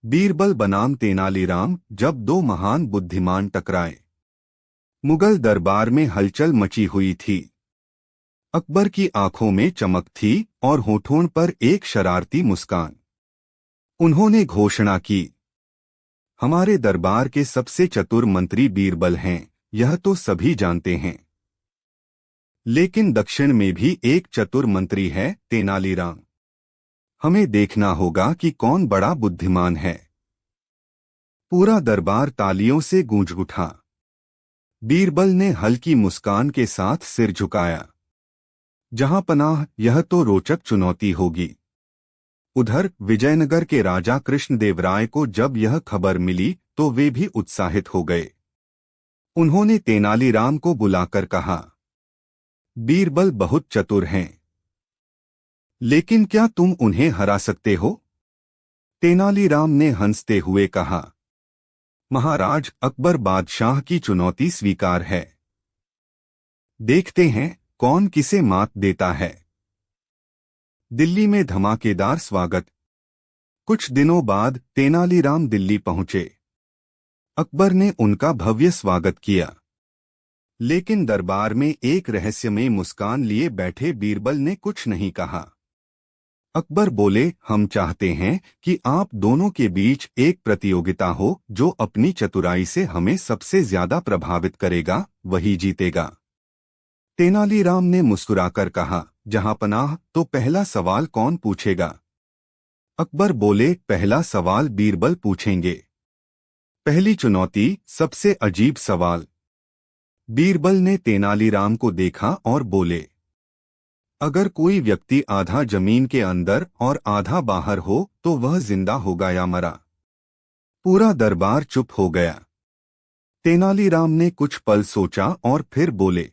बीरबल बनाम तेनालीराम जब दो महान बुद्धिमान टकराए। मुगल दरबार में हलचल मची हुई थी। अकबर की आंखों में चमक थी और होठों पर एक शरारती मुस्कान। उन्होंने घोषणा की, हमारे दरबार के सबसे चतुर मंत्री बीरबल हैं, यह तो सभी जानते हैं। लेकिन दक्षिण में भी एक चतुर मंत्री है, तेनालीराम। हमें देखना होगा कि कौन बड़ा बुद्धिमान है। पूरा दरबार तालियों से गूंज उठा। बीरबल ने हल्की मुस्कान के साथ सिर झुकाया। जहां पनाह, यह तो रोचक चुनौती होगी। उधर विजयनगर के राजा कृष्णदेवराय को जब यह खबर मिली तो वे भी उत्साहित हो गए। उन्होंने तेनालीराम को बुलाकर कहा, बीरबल बहुत चतुर हैं, लेकिन क्या तुम उन्हें हरा सकते हो? तेनालीराम ने हंसते हुए कहा, महाराज, अकबर बादशाह की चुनौती स्वीकार है। देखते हैं कौन किसे मात देता है। दिल्ली में धमाकेदार स्वागत। कुछ दिनों बाद तेनालीराम दिल्ली पहुंचे। अकबर ने उनका भव्य स्वागत किया। लेकिन दरबार में एक रहस्यमय मुस्कान लिए बैठे बीरबल ने कुछ नहीं कहा। अकबर बोले, हम चाहते हैं कि आप दोनों के बीच एक प्रतियोगिता हो। जो अपनी चतुराई से हमें सबसे ज्यादा प्रभावित करेगा, वही जीतेगा। तेनालीराम ने मुस्कुराकर कहा, जहां पनाह, तो पहला सवाल कौन पूछेगा? अकबर बोले, पहला सवाल बीरबल पूछेंगे। पहली चुनौती, सबसे अजीब सवाल। बीरबल ने तेनालीराम को देखा और बोले, अगर कोई व्यक्ति आधा जमीन के अंदर और आधा बाहर हो तो वह जिंदा होगा या मरा? पूरा दरबार चुप हो गया। तेनालीराम ने कुछ पल सोचा और फिर बोले,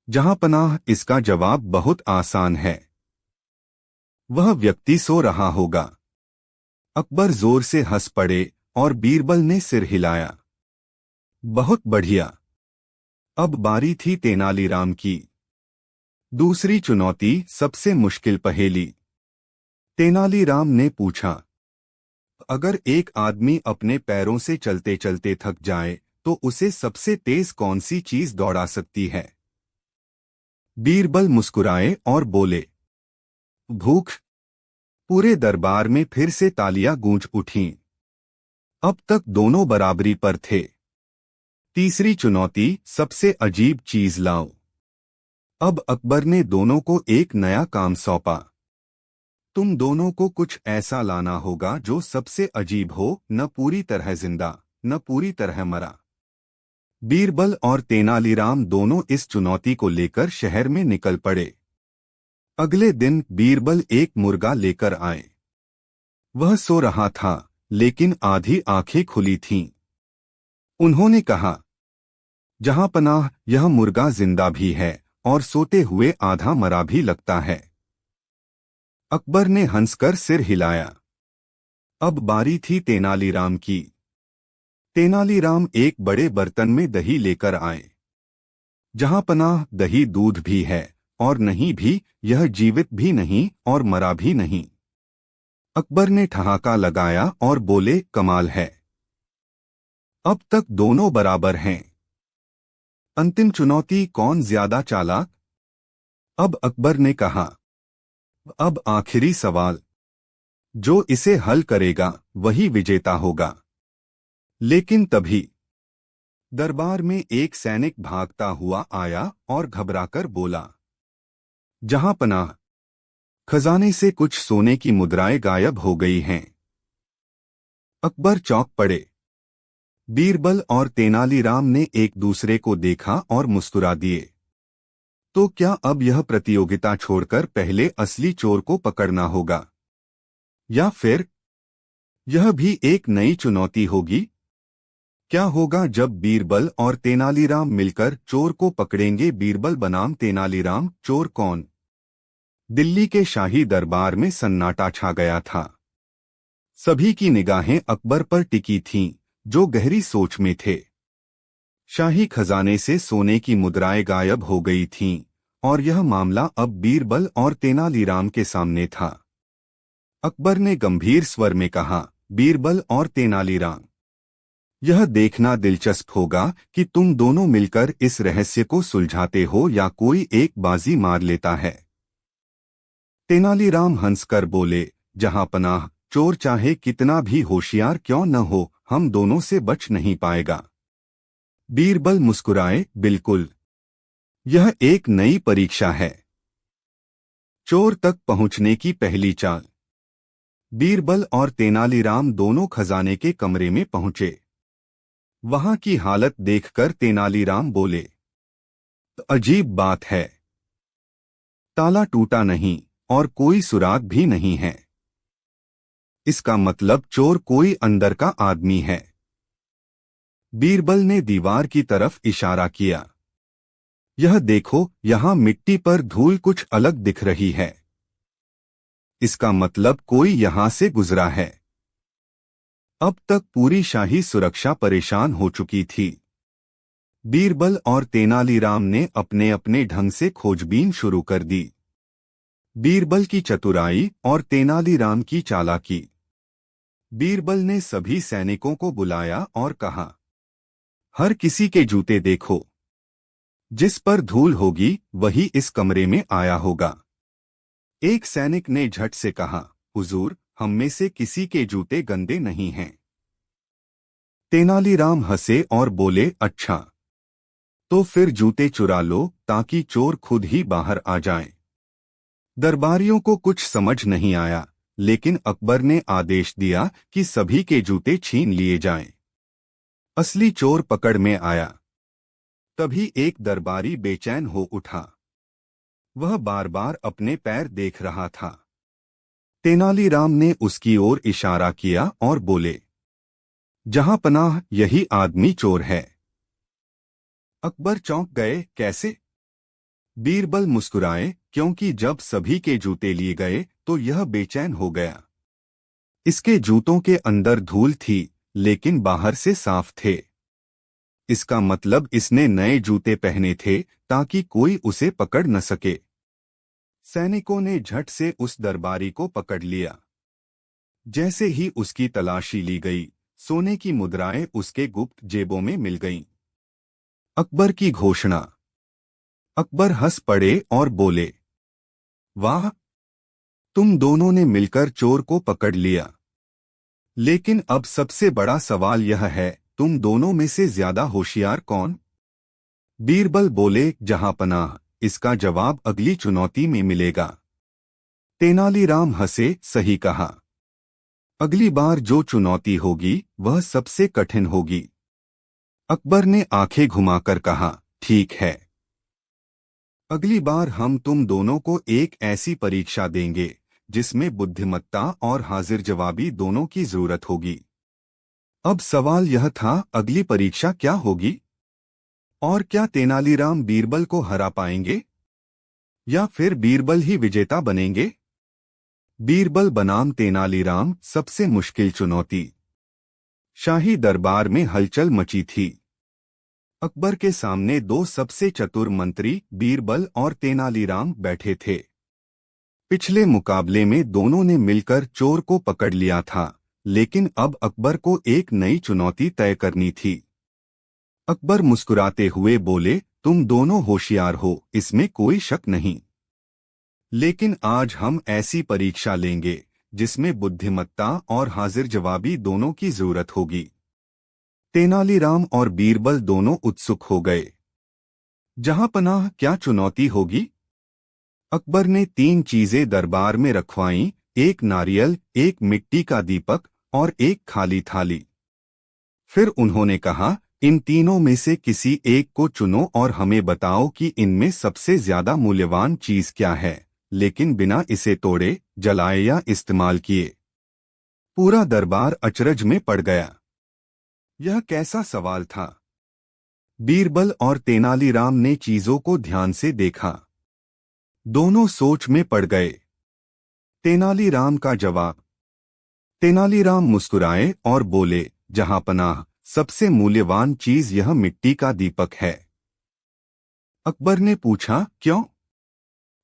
जहां पनाह, इसका जवाब बहुत आसान है। वह व्यक्ति सो रहा होगा। अकबर जोर से हंस पड़े और बीरबल ने सिर हिलाया। बहुत बढ़िया। अब बारी थी तेनालीराम की। दूसरी चुनौती, सबसे मुश्किल पहेली। तेनालीराम ने पूछा, अगर एक आदमी अपने पैरों से चलते चलते थक जाए तो उसे सबसे तेज कौन सी चीज दौड़ा सकती है? बीरबल मुस्कुराए और बोले, भूख। पूरे दरबार में फिर से तालियां गूंज उठीं। अब तक दोनों बराबरी पर थे। तीसरी चुनौती, सबसे अजीब चीज लाओ। अब अकबर ने दोनों को एक नया काम सौंपा। तुम दोनों को कुछ ऐसा लाना होगा जो सबसे अजीब हो, न पूरी तरह जिंदा, न पूरी तरह मरा। बीरबल और तेनालीराम दोनों इस चुनौती को लेकर शहर में निकल पड़े। अगले दिन बीरबल एक मुर्गा लेकर आए। वह सो रहा था, लेकिन आधी आंखें खुली थीं। उन्होंने कहा, जहां पनाह, यह मुर्गा जिंदा भी है और सोते हुए आधा मरा भी लगता है। अकबर ने हंसकर सिर हिलाया। अब बारी थी तेनालीराम की। तेनालीराम एक बड़े बर्तन में दही लेकर आए। जहां पनाह, दही दूध भी है और नहीं भी, यह जीवित भी नहीं और मरा भी नहीं। अकबर ने ठहाका लगाया और बोले, कमाल है। अब तक दोनों बराबर हैं। अंतिम चुनौती, कौन ज्यादा चालाक? अब अकबर ने कहा, अब आखिरी सवाल। जो इसे हल करेगा वही विजेता होगा। लेकिन तभी दरबार में एक सैनिक भागता हुआ आया और घबराकर बोला, जहां पनाह, खजाने से कुछ सोने की मुद्राएं गायब हो गई हैं। अकबर चौंक पड़े। बीरबल और तेनालीराम ने एक दूसरे को देखा और मुस्कुरा दिए। तो क्या अब यह प्रतियोगिता छोड़कर पहले असली चोर को पकड़ना होगा? या फिर यह भी एक नई चुनौती होगी? क्या होगा जब बीरबल और तेनालीराम मिलकर चोर को पकड़ेंगे? बीरबल बनाम तेनालीराम, चोर कौन? दिल्ली के शाही दरबार में सन्नाटा छा गया था। सभी की निगाहें अकबर पर टिकी थीं, जो गहरी सोच में थे। शाही खजाने से सोने की मुद्राएं गायब हो गई थीं और यह मामला अब बीरबल और तेनालीराम के सामने था। अकबर ने गंभीर स्वर में कहा, बीरबल और तेनालीराम। यह देखना दिलचस्प होगा कि तुम दोनों मिलकर इस रहस्य को सुलझाते हो या कोई एक बाजी मार लेता है। तेनालीराम हंसकर बोले, जहांपनाह, चोर चाहे कितना भी होशियार क्यों न हो, हम दोनों से बच नहीं पाएगा। बीरबल मुस्कुराए, बिल्कुल। यह एक नई परीक्षा है। चोर तक पहुंचने की पहली चाल। बीरबल और तेनालीराम दोनों खजाने के कमरे में पहुंचे। वहां की हालत देखकर तेनालीराम बोले, अजीब बात है। ताला टूटा नहीं और कोई सुराग भी नहीं है। इसका मतलब चोर कोई अंदर का आदमी है। बीरबल ने दीवार की तरफ इशारा किया। यह देखो, यहां मिट्टी पर धूल कुछ अलग दिख रही है। इसका मतलब कोई यहां से गुजरा है। अब तक पूरी शाही सुरक्षा परेशान हो चुकी थी। बीरबल और तेनालीराम ने अपने अपने ढंग से खोजबीन शुरू कर दी। बीरबल की चतुराई और तेनालीराम की चालाकी। बीरबल ने सभी सैनिकों को बुलाया और कहा, हर किसी के जूते देखो। जिस पर धूल होगी वही इस कमरे में आया होगा। एक सैनिक ने झट से कहा, हुजूर, हम में से किसी के जूते गंदे नहीं हैं। तेनालीराम हंसे और बोले, अच्छा, तो फिर जूते चुरा लो ताकि चोर खुद ही बाहर आ जाएं। दरबारियों को कुछ समझ नहीं आया, लेकिन अकबर ने आदेश दिया कि सभी के जूते छीन लिए जाएं। असली चोर पकड़ में आया। तभी एक दरबारी बेचैन हो उठा। वह बार बार अपने पैर देख रहा था। तेनालीराम ने उसकी ओर इशारा किया और बोले, जहांपनाह, यही आदमी चोर है। अकबर चौंक गए, कैसे? बीरबल मुस्कुराए, क्योंकि जब सभी के जूते लिए गए तो यह बेचैन हो गया। इसके जूतों के अंदर धूल थी, लेकिन बाहर से साफ थे। इसका मतलब इसने नए जूते पहने थे ताकि कोई उसे पकड़ न सके। सैनिकों ने झट से उस दरबारी को पकड़ लिया। जैसे ही उसकी तलाशी ली गई, सोने की मुद्राएं उसके गुप्त जेबों में मिल गईं। अकबर की घोषणा। अकबर हंस पड़े और बोले, वाह, तुम दोनों ने मिलकर चोर को पकड़ लिया। लेकिन अब सबसे बड़ा सवाल यह है, तुम दोनों में से ज्यादा होशियार कौन? बीरबल बोले, जहांपनाह, इसका जवाब अगली चुनौती में मिलेगा। तेनालीराम हंसे, सही कहा। अगली बार जो चुनौती होगी वह सबसे कठिन होगी। अकबर ने आंखें घुमाकर कहा, ठीक है। अगली बार हम तुम दोनों को एक ऐसी परीक्षा देंगे जिसमें बुद्धिमत्ता और हाजिर जवाबी दोनों की जरूरत होगी। अब सवाल यह था, अगली परीक्षा क्या होगी? और क्या तेनालीराम बीरबल को हरा पाएंगे या फिर बीरबल ही विजेता बनेंगे? बीरबल बनाम तेनालीराम, सबसे मुश्किल चुनौती। शाही दरबार में हलचल मची थी। अकबर के सामने दो सबसे चतुर मंत्री बीरबल और तेनालीराम बैठे थे। पिछले मुकाबले में दोनों ने मिलकर चोर को पकड़ लिया था, लेकिन अब अकबर को एक नई चुनौती तय करनी थी। अकबर मुस्कुराते हुए बोले, तुम दोनों होशियार हो, इसमें कोई शक नहीं। लेकिन आज हम ऐसी परीक्षा लेंगे जिसमें बुद्धिमत्ता और हाजिर जवाबी दोनों की जरूरत होगी। तेनालीराम और बीरबल दोनों उत्सुक हो गए। जहांपनाह, क्या चुनौती होगी? अकबर ने 3 चीजें दरबार में रखवाईं, एक नारियल, एक मिट्टी का दीपक और एक खाली थाली। फिर उन्होंने कहा, इन तीनों में से किसी एक को चुनो और हमें बताओ कि इनमें सबसे ज्यादा मूल्यवान चीज क्या है, लेकिन बिना इसे तोड़े, जलाए या इस्तेमाल किए। पूरा दरबार अचरज में पड़ गया। यह कैसा सवाल था? बीरबल और तेनालीराम ने चीजों को ध्यान से देखा। दोनों सोच में पड़ गए। तेनालीराम का जवाब। तेनालीराम मुस्कुराए और बोले, जहांपनाह, सबसे मूल्यवान चीज यह मिट्टी का दीपक है। अकबर ने पूछा, क्यों?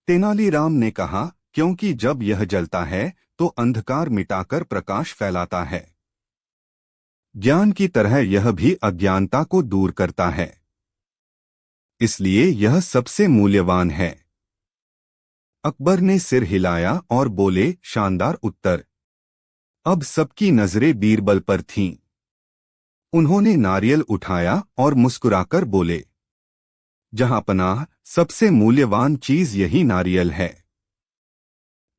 तेनालीराम ने कहा, क्योंकि जब यह जलता है तो अंधकार मिटाकर प्रकाश फैलाता है। ज्ञान की तरह यह भी अज्ञानता को दूर करता है, इसलिए यह सबसे मूल्यवान है। अकबर ने सिर हिलाया और बोले, शानदार उत्तर। अब सबकी नजरें बीरबल पर थीं। उन्होंने नारियल उठाया और मुस्कुराकर बोले, जहांपनाह, सबसे मूल्यवान चीज यही नारियल है।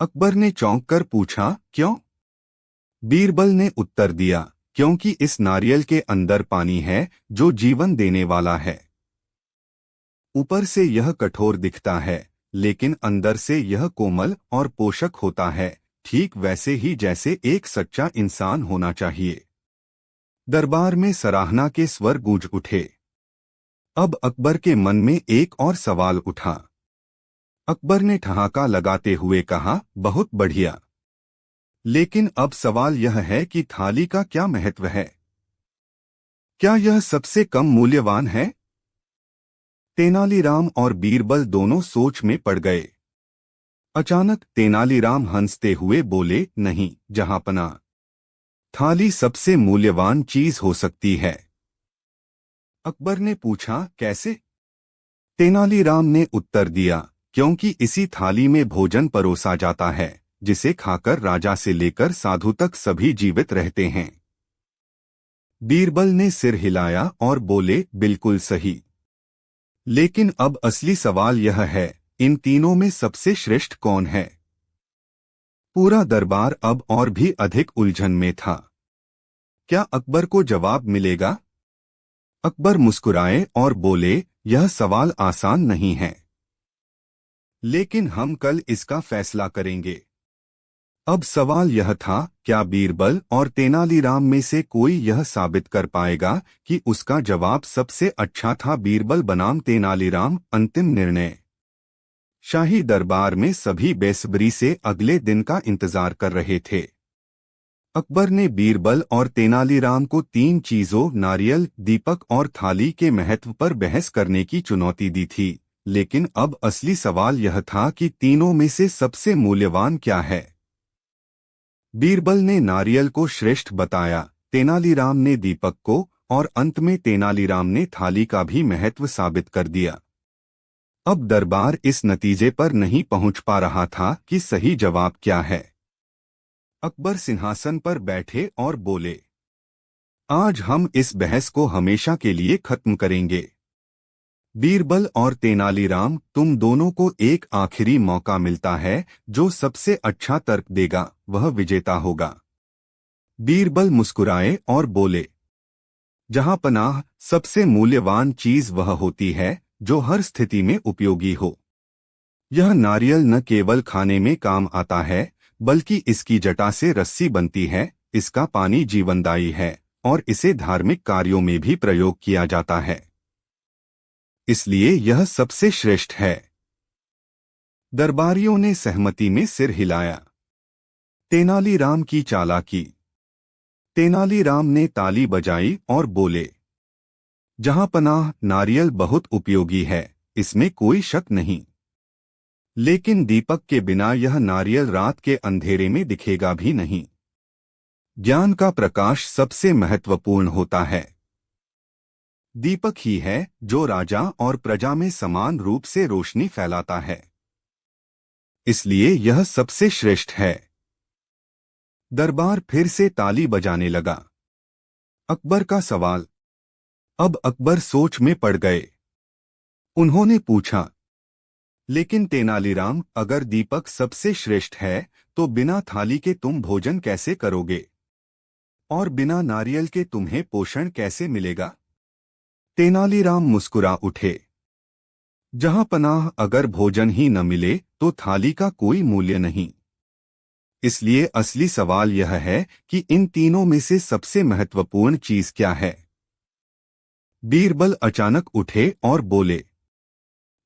अकबर ने चौंक कर पूछा, क्यों? बीरबल ने उत्तर दिया, क्योंकि इस नारियल के अंदर पानी है जो जीवन देने वाला है। ऊपर से यह कठोर दिखता है, लेकिन अंदर से यह कोमल और पोषक होता है, ठीक वैसे ही जैसे एक सच्चा इंसान होना चाहिए। दरबार में सराहना के स्वर गूंज उठे। अब अकबर के मन में एक और सवाल उठा। अकबर ने ठहाका लगाते हुए कहा, बहुत बढ़िया। लेकिन अब सवाल यह है कि थाली का क्या महत्व है? क्या यह सबसे कम मूल्यवान है? तेनालीराम और बीरबल दोनों सोच में पड़ गए। अचानक तेनालीराम हंसते हुए बोले, नहीं जहांपनाह, थाली सबसे मूल्यवान चीज हो सकती है। अकबर ने पूछा, कैसे? तेनालीराम ने उत्तर दिया, क्योंकि इसी थाली में भोजन परोसा जाता है जिसे खाकर राजा से लेकर साधु तक सभी जीवित रहते हैं। बीरबल ने सिर हिलाया और बोले, बिल्कुल सही। लेकिन अब असली सवाल यह है, इन तीनों में सबसे श्रेष्ठ कौन है? पूरा दरबार अब और भी अधिक उलझन में था। क्या अकबर को जवाब मिलेगा? अकबर मुस्कुराए और बोले, यह सवाल आसान नहीं है, लेकिन हम कल इसका फैसला करेंगे। अब सवाल यह था, क्या बीरबल और तेनालीराम में से कोई यह साबित कर पाएगा कि उसका जवाब सबसे अच्छा था? बीरबल बनाम तेनालीराम, अंतिम निर्णय। शाही दरबार में सभी बेसब्री से अगले दिन का इंतजार कर रहे थे। अकबर ने बीरबल और तेनालीराम को तीन चीजों, नारियल, दीपक और थाली के महत्व पर बहस करने की चुनौती दी थी, लेकिन अब असली सवाल यह था कि तीनों में से सबसे मूल्यवान क्या है। बीरबल ने नारियल को श्रेष्ठ बताया, तेनालीराम ने दीपक को, और अंत में तेनालीराम ने थाली का भी महत्व साबित कर दिया। अब दरबार इस नतीजे पर नहीं पहुंच पा रहा था कि सही जवाब क्या है। अकबर सिंहासन पर बैठे और बोले, आज हम इस बहस को हमेशा के लिए खत्म करेंगे। बीरबल और तेनालीराम, तुम दोनों को एक आखिरी मौका मिलता है। जो सबसे अच्छा तर्क देगा वह विजेता होगा। बीरबल मुस्कुराए और बोले, जहांपनाह, सबसे मूल्यवान चीज वह होती है जो हर स्थिति में उपयोगी हो। यह नारियल न केवल खाने में काम आता है, बल्कि इसकी जटा से रस्सी बनती है, इसका पानी जीवनदायी है और इसे धार्मिक कार्यों में भी प्रयोग किया जाता है। इसलिए यह सबसे श्रेष्ठ है। दरबारियों ने सहमति में सिर हिलाया। तेनालीराम की चालाकी। तेनालीराम ने ताली बजाई और बोले, जहांपनाह, नारियल बहुत उपयोगी है, इसमें कोई शक नहीं। लेकिन दीपक के बिना यह नारियल रात के अंधेरे में दिखेगा भी नहीं। ज्ञान का प्रकाश सबसे महत्वपूर्ण होता है। दीपक ही है जो राजा और प्रजा में समान रूप से रोशनी फैलाता है। इसलिए यह सबसे श्रेष्ठ है। दरबार फिर से ताली बजाने लगा। अकबर का सवाल। अब अकबर सोच में पड़ गए। उन्होंने पूछा, लेकिन तेनालीराम, अगर दीपक सबसे श्रेष्ठ है तो बिना थाली के तुम भोजन कैसे करोगे? और बिना नारियल के तुम्हें पोषण कैसे मिलेगा? तेनालीराम मुस्कुरा उठे। जहांपनाह, अगर भोजन ही न मिले तो थाली का कोई मूल्य नहीं। इसलिए असली सवाल यह है कि इन तीनों में से सबसे महत्वपूर्ण चीज क्या है? बीरबल अचानक उठे और बोले,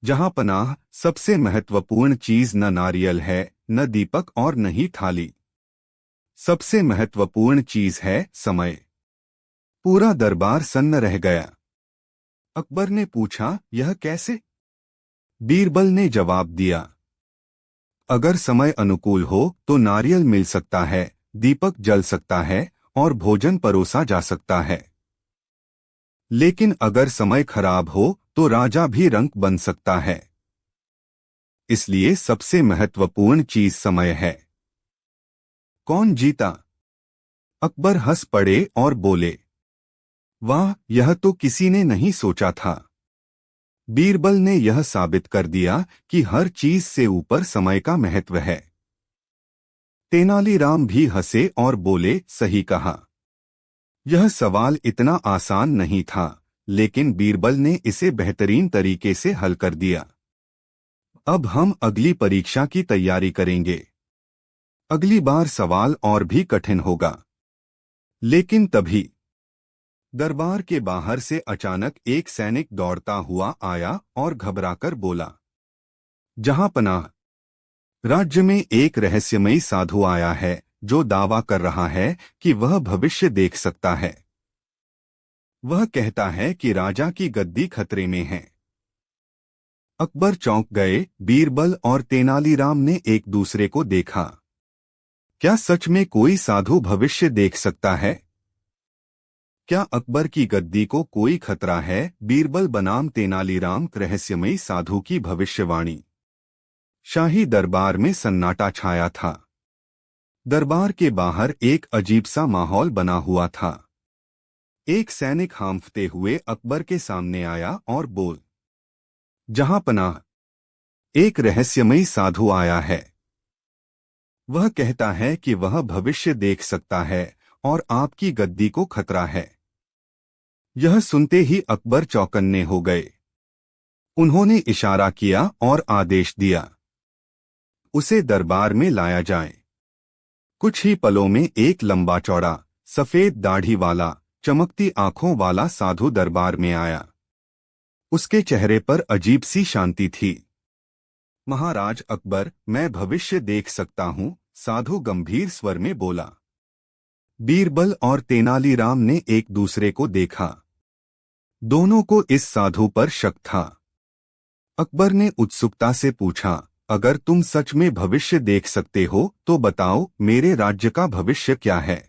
जहांपनाह, सबसे महत्वपूर्ण चीज न नारियल है, न दीपक और न ही थाली। सबसे महत्वपूर्ण चीज है समय। पूरा दरबार सन्न रह गया। अकबर ने पूछा, यह कैसे? बीरबल ने जवाब दिया, अगर समय अनुकूल हो तो नारियल मिल सकता है, दीपक जल सकता है और भोजन परोसा जा सकता है। लेकिन अगर समय खराब हो तो राजा भी रंक बन सकता है। इसलिए सबसे महत्वपूर्ण चीज समय है। कौन जीता? अकबर हंस पड़े और बोले, वाह, यह तो किसी ने नहीं सोचा था। बीरबल ने यह साबित कर दिया कि हर चीज से ऊपर समय का महत्व है। तेनालीराम भी हंसे और बोले, सही कहा। यह सवाल इतना आसान नहीं था, लेकिन बीरबल ने इसे बेहतरीन तरीके से हल कर दिया। अब हम अगली परीक्षा की तैयारी करेंगे। अगली बार सवाल और भी कठिन होगा। लेकिन तभी दरबार के बाहर से अचानक एक सैनिक दौड़ता हुआ आया और घबराकर बोला, जहां पनाह, राज्य में एक रहस्यमयी साधु आया है जो दावा कर रहा है कि वह भविष्य देख सकता है। वह कहता है कि राजा की गद्दी खतरे में है। अकबर चौंक गए। बीरबल और तेनालीराम ने एक दूसरे को देखा। क्या सच में कोई साधु भविष्य देख सकता है? क्या अकबर की गद्दी को कोई खतरा है? बीरबल बनाम तेनालीराम, रहस्यमयी साधु की भविष्यवाणी। शाही दरबार में सन्नाटा छाया था। दरबार के बाहर एक अजीब सा माहौल बना हुआ था। एक सैनिक हांफते हुए अकबर के सामने आया और बोल, जहां पनाह, एक रहस्यमयी साधु आया है। वह कहता है कि वह भविष्य देख सकता है और आपकी गद्दी को खतरा है। यह सुनते ही अकबर चौकन्ने हो गए। उन्होंने इशारा किया और आदेश दिया, उसे दरबार में लाया जाए। कुछ ही पलों में एक लंबा चौड़ा, सफेद दाढ़ी वाला, चमकती आंखों वाला साधु दरबार में आया। उसके चेहरे पर अजीब सी शांति थी। महाराज अकबर, मैं भविष्य देख सकता हूं, साधु गंभीर स्वर में बोला। बीरबल और तेनालीराम ने एक दूसरे को देखा। दोनों को इस साधु पर शक था। अकबर ने उत्सुकता से पूछा, अगर तुम सच में भविष्य देख सकते हो तो बताओ, मेरे राज्य का भविष्य क्या है?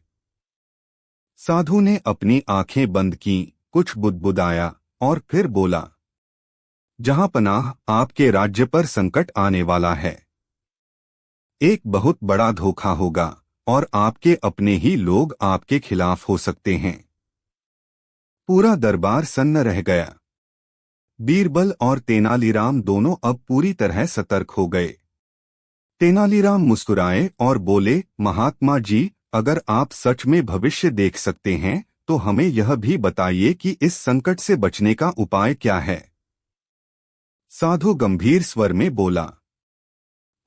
साधु ने अपनी आंखें बंद कीं, कुछ बुदबुदाया और फिर बोला, जहां पनाह, आपके राज्य पर संकट आने वाला है। एक बहुत बड़ा धोखा होगा और आपके अपने ही लोग आपके खिलाफ हो सकते हैं। पूरा दरबार सन्न रह गया। बीरबल और तेनालीराम दोनों अब पूरी तरह सतर्क हो गए। तेनालीराम मुस्कुराए और बोले, महात्मा जी, अगर आप सच में भविष्य देख सकते हैं तो हमें यह भी बताइए कि इस संकट से बचने का उपाय क्या है। साधु गंभीर स्वर में बोला,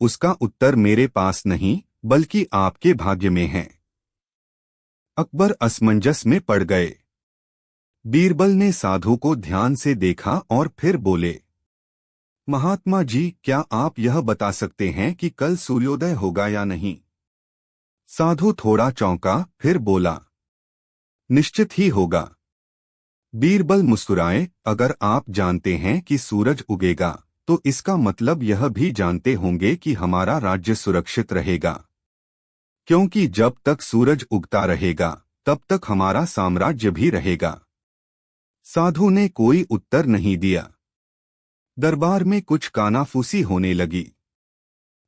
उसका उत्तर मेरे पास नहीं बल्कि आपके भाग्य में है। अकबर असमंजस में पड़ गए। बीरबल ने साधु को ध्यान से देखा और फिर बोले, महात्मा जी, क्या आप यह बता सकते हैं कि कल सूर्योदय होगा या नहीं? साधु थोड़ा चौंका, फिर बोला, निश्चित ही होगा। बीरबल मुस्कुराए, अगर आप जानते हैं कि सूरज उगेगा तो इसका मतलब यह भी जानते होंगे कि हमारा राज्य सुरक्षित रहेगा, क्योंकि जब तक सूरज उगता रहेगा तब तक हमारा साम्राज्य भी रहेगा। साधु ने कोई उत्तर नहीं दिया। दरबार में कुछ कानाफूसी होने लगी।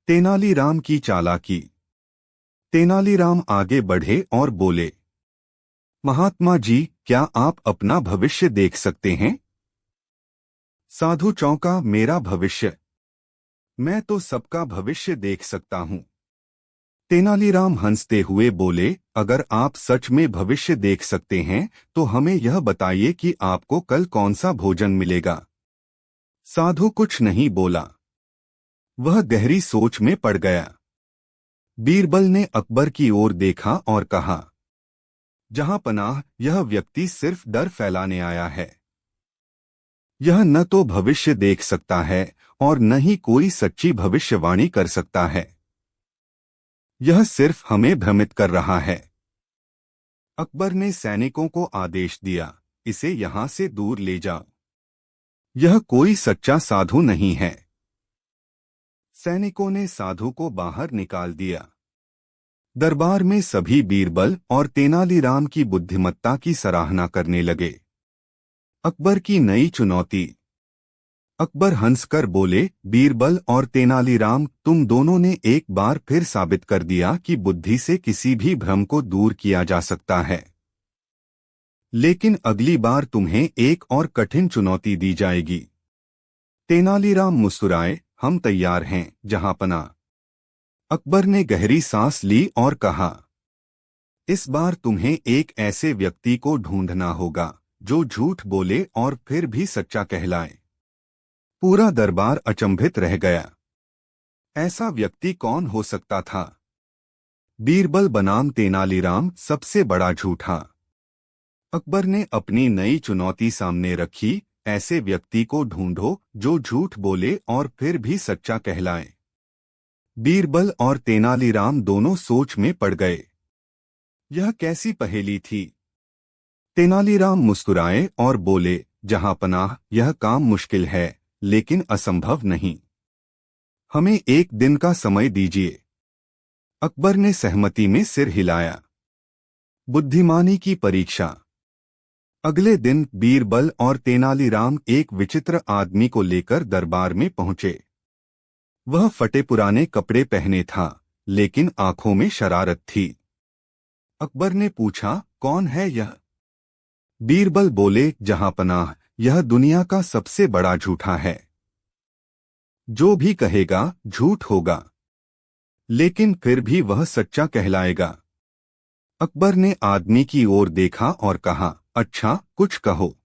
तेनालीराम की चालाकी। तेनालीराम आगे बढ़े और बोले, महात्मा जी, क्या आप अपना भविष्य देख सकते हैं? साधु चौंका, मेरा भविष्य? मैं तो सबका भविष्य देख सकता हूं। तेनालीराम हंसते हुए बोले, अगर आप सच में भविष्य देख सकते हैं तो हमें यह बताइए कि आपको कल कौन सा भोजन मिलेगा। साधु कुछ नहीं बोला। वह गहरी सोच में पड़ गया। बीरबल ने अकबर की ओर देखा और कहा, जहां पनाह, यह व्यक्ति सिर्फ डर फैलाने आया है। यह न तो भविष्य देख सकता है और न ही कोई सच्ची भविष्यवाणी कर सकता है। यह सिर्फ हमें भ्रमित कर रहा है। अकबर ने सैनिकों को आदेश दिया, इसे यहां से दूर ले जाओ। यह कोई सच्चा साधु नहीं है। सैनिकों ने साधु को बाहर निकाल दिया। दरबार में सभी बीरबल और तेनालीराम की बुद्धिमत्ता की सराहना करने लगे। अकबर की नई चुनौती। अकबर हंसकर बोले, बीरबल और तेनालीराम, तुम दोनों ने एक बार फिर साबित कर दिया कि बुद्धि से किसी भी भ्रम को दूर किया जा सकता है। लेकिन अगली बार तुम्हें एक और कठिन चुनौती दी जाएगी। तेनालीराम मुस्कुराए, हम तैयार हैं, जहांपना। अकबर ने गहरी सांस ली और कहा, इस बार तुम्हें एक ऐसे व्यक्ति को ढूंढना होगा जो झूठ बोले और फिर भी सच्चा कहलाए। पूरा दरबार अचंभित रह गया। ऐसा व्यक्ति कौन हो सकता था? बीरबल बनाम तेनालीराम, सबसे बड़ा झूठा। अकबर ने अपनी नई चुनौती सामने रखी, ऐसे व्यक्ति को ढूंढो जो झूठ बोले और फिर भी सच्चा कहलाए। बीरबल और तेनालीराम दोनों सोच में पड़ गए। यह कैसी पहेली थी? तेनालीराम मुस्कुराए और बोले, जहांपनाह, यह काम मुश्किल है लेकिन असंभव नहीं। हमें एक दिन का समय दीजिए। अकबर ने सहमति में सिर हिलाया। बुद्धिमानी की परीक्षा। अगले दिन बीरबल और तेनालीराम एक विचित्र आदमी को लेकर दरबार में पहुंचे। वह फटे पुराने कपड़े पहने था, लेकिन आंखों में शरारत थी। अकबर ने पूछा, कौन है यह? बीरबल बोले, जहांपनाह, यह दुनिया का सबसे बड़ा झूठा है। जो भी कहेगा झूठ होगा, लेकिन फिर भी वह सच्चा कहलाएगा। अकबर ने आदमी की ओर देखा और कहा, अच्छा, कुछ कहो।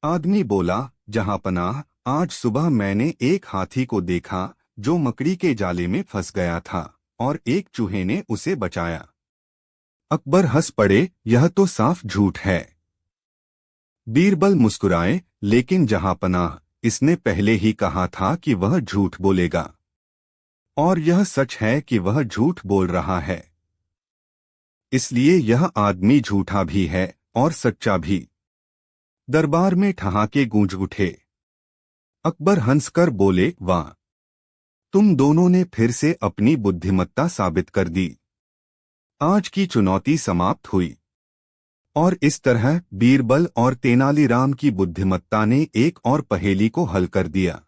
आदमी बोला, जहांपनाह, आज सुबह मैंने एक हाथी को देखा जो मकड़ी के जाले में फंस गया था और एक चूहे ने उसे बचाया। अकबर हंस पड़े, यह तो साफ झूठ है। बीरबल मुस्कुराए, लेकिन जहांपनाह, इसने पहले ही कहा था कि वह झूठ बोलेगा। और यह सच है कि वह झूठ बोल रहा है। इसलिए यह आदमी झूठा भी है और सच्चा भी। दरबार में ठहाके गूंज उठे। अकबर हंसकर बोले, वाह, तुम दोनों ने फिर से अपनी बुद्धिमत्ता साबित कर दी। आज की चुनौती समाप्त हुई। और इस तरह बीरबल और तेनालीराम की बुद्धिमत्ता ने एक और पहेली को हल कर दिया।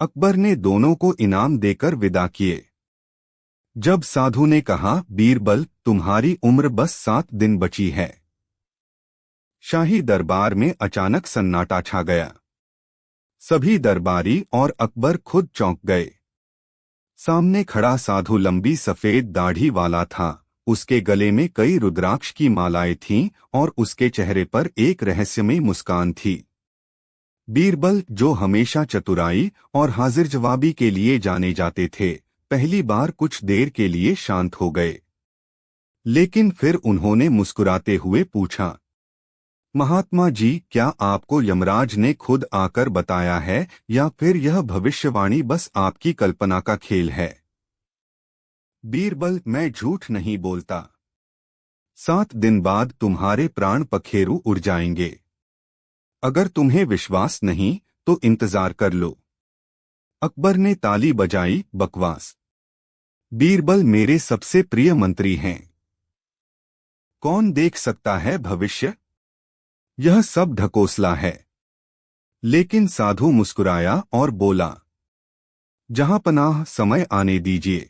अकबर ने दोनों को इनाम देकर विदा किए। जब साधु ने कहा, बीरबल, तुम्हारी उम्र बस 7 दिन बची है। शाही दरबार में अचानक सन्नाटा छा गया। सभी दरबारी और अकबर खुद चौंक गए। सामने खड़ा साधु लंबी सफेद दाढ़ी वाला था। उसके गले में कई रुद्राक्ष की मालाएं थीं और उसके चेहरे पर एक रहस्यमयी मुस्कान थी। बीरबल, जो हमेशा चतुराई और हाजिर जवाबी के लिए जाने जाते थे, पहली बार कुछ देर के लिए शांत हो गए। लेकिन फिर उन्होंने मुस्कुराते हुए पूछा, महात्मा जी, क्या आपको यमराज ने खुद आकर बताया है या फिर यह भविष्यवाणी बस आपकी कल्पना का खेल है? बीरबल, मैं झूठ नहीं बोलता। 7 दिन बाद तुम्हारे प्राण पखेरु उड़ जाएंगे। अगर तुम्हें विश्वास नहीं तो इंतजार कर लो। अकबर ने ताली बजाई, बकवास। बीरबल मेरे सबसे प्रिय मंत्री हैं। कौन देख सकता है भविष्य? यह सब ढकोसला है। लेकिन साधु मुस्कुराया और बोला, जहांपनाह, समय आने दीजिए।